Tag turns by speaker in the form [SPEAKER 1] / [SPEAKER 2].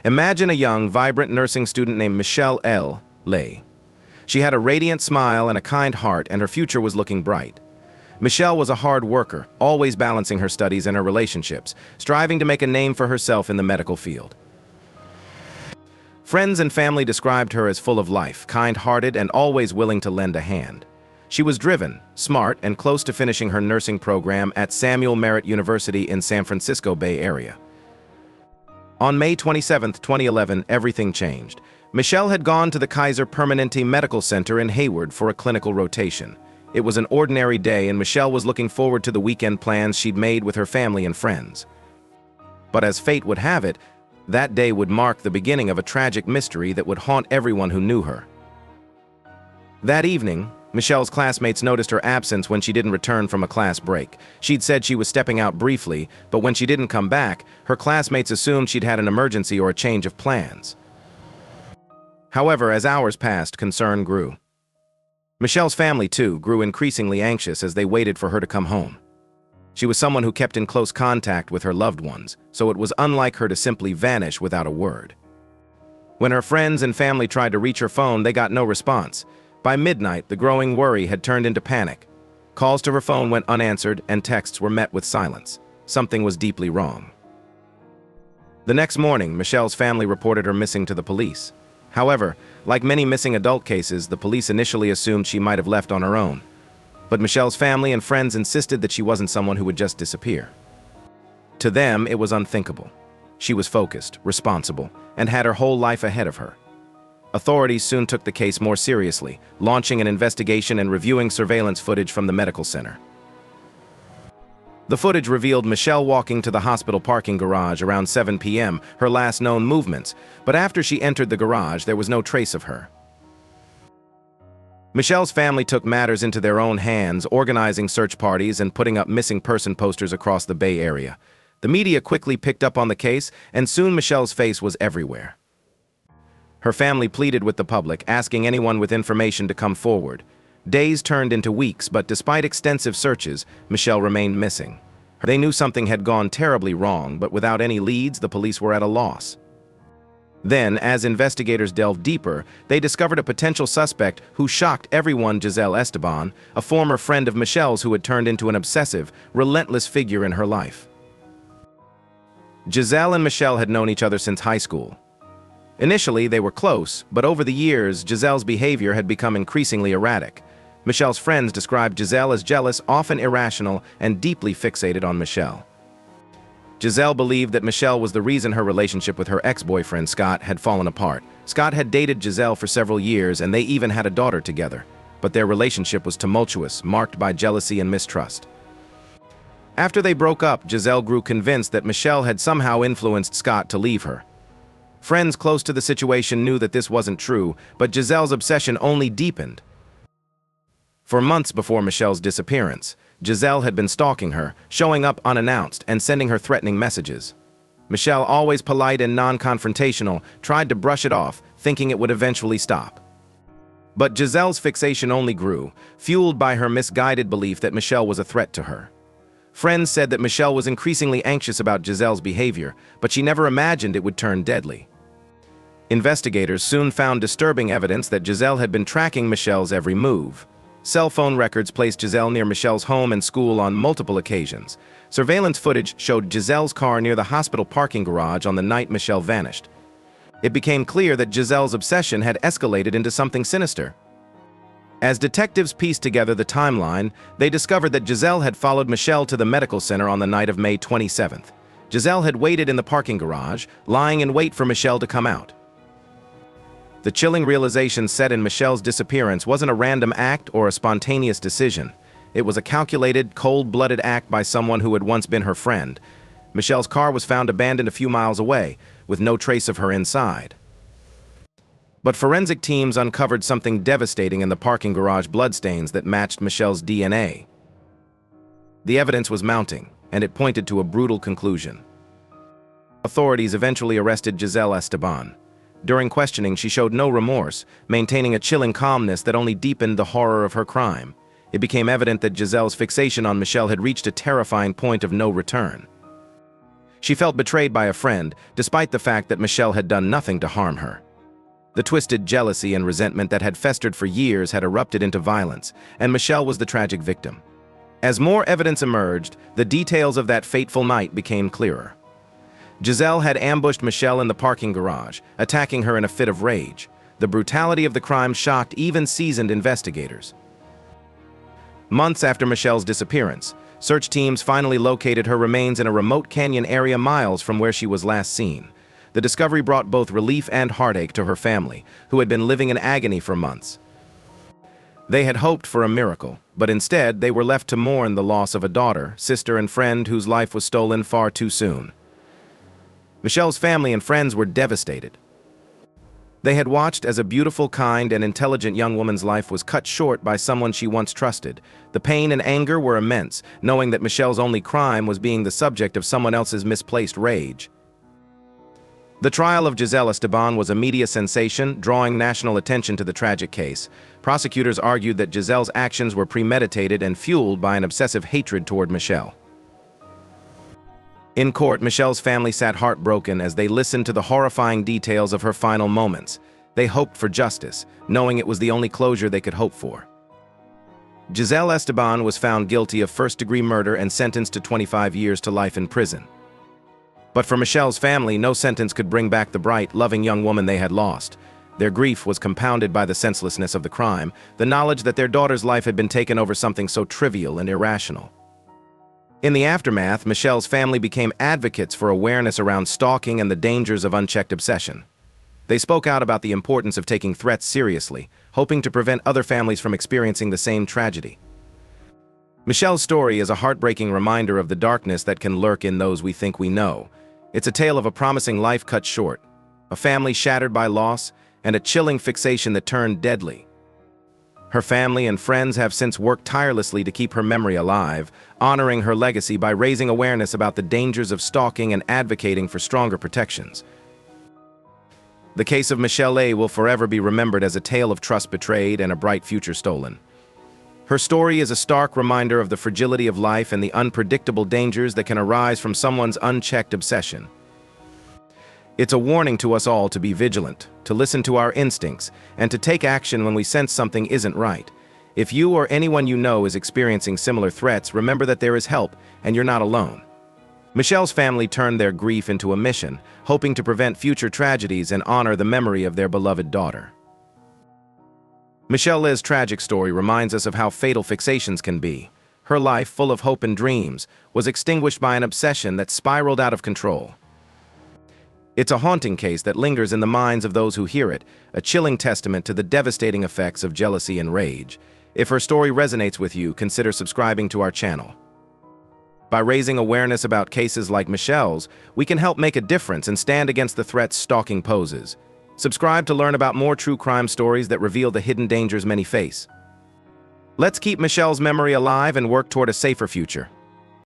[SPEAKER 1] Imagine a young, vibrant nursing student named Giselle Esteban. She had a radiant smile and a kind heart, and her future was looking bright. Giselle was a hard worker, always balancing her studies and her relationships, striving to make a name for herself in the medical field. Friends and family described her as full of life, kind-hearted, and always willing to lend a hand. She was driven, smart, and close to finishing her nursing program at Samuel Merritt University in San Francisco Bay Area. On May 27, 2011, everything changed. Giselle had gone to the Kaiser Permanente Medical Center in Hayward for a clinical rotation. It was an ordinary day, and Giselle was looking forward to the weekend plans she'd made with her family and friends. But as fate would have it, that day would mark the beginning of a tragic mystery that would haunt everyone who knew her. That evening, Giselle's classmates noticed her absence when she didn't return from a class break. She'd said she was stepping out briefly, but when she didn't come back, her classmates assumed she'd had an emergency or a change of plans. However, as hours passed, concern grew. Giselle's family, too, grew increasingly anxious as they waited for her to come home. She was someone who kept in close contact with her loved ones, so it was unlike her to simply vanish without a word. When her friends and family tried to reach her phone, they got no response. By midnight, the growing worry had turned into panic. Calls to her phone went unanswered, and texts were met with silence. Something was deeply wrong. The next morning, Giselle's family reported her missing to the police. However, like many missing adult cases, the police initially assumed she might have left on her own. But Giselle's family and friends insisted that she wasn't someone who would just disappear. To them, it was unthinkable. She was focused, responsible, and had her whole life ahead of her. Authorities soon took the case more seriously, launching an investigation and reviewing surveillance footage from the medical center. The footage revealed Giselle walking to the hospital parking garage around 7 p.m., her last known movements, but after she entered the garage, there was no trace of her. Giselle's family took matters into their own hands, organizing search parties and putting up missing person posters across the Bay Area. The media quickly picked up on the case, and soon Giselle's face was everywhere. Her family pleaded with the public, asking anyone with information to come forward. Days turned into weeks, but despite extensive searches, Giselle remained missing. They knew something had gone terribly wrong, but without any leads, the police were at a loss. Then, as investigators delved deeper, they discovered a potential suspect who shocked everyone: Giselle Esteban, a former friend of Giselle's who had turned into an obsessive, relentless figure in her life. Giselle and Giselle had known each other since high school. Initially, they were close, but over the years, Giselle's behavior had become increasingly erratic. Giselle's friends described Giselle as jealous, often irrational, and deeply fixated on Giselle. Giselle believed that Giselle was the reason her relationship with her ex-boyfriend, Scott, had fallen apart. Scott had dated Giselle for several years, and they even had a daughter together. But their relationship was tumultuous, marked by jealousy and mistrust. After they broke up, Giselle grew convinced that Giselle had somehow influenced Scott to leave her. Friends close to the situation knew that this wasn't true, but Giselle's obsession only deepened. For months before Giselle's disappearance, Giselle had been stalking her, showing up unannounced and sending her threatening messages. Giselle, always polite and non-confrontational, tried to brush it off, thinking it would eventually stop. But Giselle's fixation only grew, fueled by her misguided belief that Giselle was a threat to her. Friends said that Giselle was increasingly anxious about Giselle's behavior, but she never imagined it would turn deadly. Investigators soon found disturbing evidence that Giselle had been tracking Giselle's every move. Cell phone records placed Giselle near Giselle's home and school on multiple occasions. Surveillance footage showed Giselle's car near the hospital parking garage on the night Giselle vanished. It became clear that Giselle's obsession had escalated into something sinister. As detectives pieced together the timeline, they discovered that Giselle had followed Giselle to the medical center on the night of May 27th. Giselle had waited in the parking garage, lying in wait for Giselle to come out. The chilling realization set in Giselle's disappearance wasn't a random act or a spontaneous decision. It was a calculated, cold-blooded act by someone who had once been her friend. Giselle's car was found abandoned a few miles away, with no trace of her inside. But forensic teams uncovered something devastating in the parking garage bloodstains that matched Giselle's DNA. The evidence was mounting, and it pointed to a brutal conclusion. Authorities eventually arrested Giselle Esteban. During questioning, she showed no remorse, maintaining a chilling calmness that only deepened the horror of her crime. It became evident that Giselle's fixation on Giselle had reached a terrifying point of no return. She felt betrayed by a friend, despite the fact that Michelle had done nothing to harm her. The twisted jealousy and resentment that had festered for years had erupted into violence, and Michelle was the tragic victim. As more evidence emerged, the details of that fateful night became clearer. Giselle had ambushed Michelle in the parking garage, attacking her in a fit of rage. The brutality of the crime shocked even seasoned investigators. Months after Michelle's disappearance, search teams finally located her remains in a remote canyon area miles from where she was last seen. The discovery brought both relief and heartache to her family, who had been living in agony for months. They had hoped for a miracle, but instead they were left to mourn the loss of a daughter, sister, and friend whose life was stolen far too soon. Michelle's family and friends were devastated. They had watched as a beautiful, kind, and intelligent young woman's life was cut short by someone she once trusted. The pain and anger were immense, knowing that Michelle's only crime was being the subject of someone else's misplaced rage. The trial of Giselle Esteban was a media sensation, drawing national attention to the tragic case. Prosecutors argued that Giselle's actions were premeditated and fueled by an obsessive hatred toward Michelle. In court, Michelle's family sat heartbroken as they listened to the horrifying details of her final moments. They hoped for justice, knowing it was the only closure they could hope for. Giselle Esteban was found guilty of first-degree murder and sentenced to 25 years to life in prison. But for Michelle's family, no sentence could bring back the bright, loving young woman they had lost. Their grief was compounded by the senselessness of the crime, the knowledge that their daughter's life had been taken over something so trivial and irrational. In the aftermath, Michelle's family became advocates for awareness around stalking and the dangers of unchecked obsession. They spoke out about the importance of taking threats seriously, hoping to prevent other families from experiencing the same tragedy. Michelle's story is a heartbreaking reminder of the darkness that can lurk in those we think we know. It's a tale of a promising life cut short, a family shattered by loss, and a chilling fixation that turned deadly. Her family and friends have since worked tirelessly to keep her memory alive, honoring her legacy by raising awareness about the dangers of stalking and advocating for stronger protections. The case of Michelle A. will forever be remembered as a tale of trust betrayed and a bright future stolen. Her story is a stark reminder of the fragility of life and the unpredictable dangers that can arise from someone's unchecked obsession. It's a warning to us all to be vigilant, to listen to our instincts, and to take action when we sense something isn't right. If you or anyone you know is experiencing similar threats, remember that there is help, and you're not alone. Michelle's family turned their grief into a mission, hoping to prevent future tragedies and honor the memory of their beloved daughter. Michelle A's tragic story reminds us of how fatal fixations can be. Her life, full of hope and dreams, was extinguished by an obsession that spiraled out of control. It's a haunting case that lingers in the minds of those who hear it, a chilling testament to the devastating effects of jealousy and rage. If her story resonates with you, consider subscribing to our channel. By raising awareness about cases like Michelle's, we can help make a difference and stand against the threats stalking poses. Subscribe to learn about more true crime stories that reveal the hidden dangers many face. Let's keep Michelle's memory alive and work toward a safer future.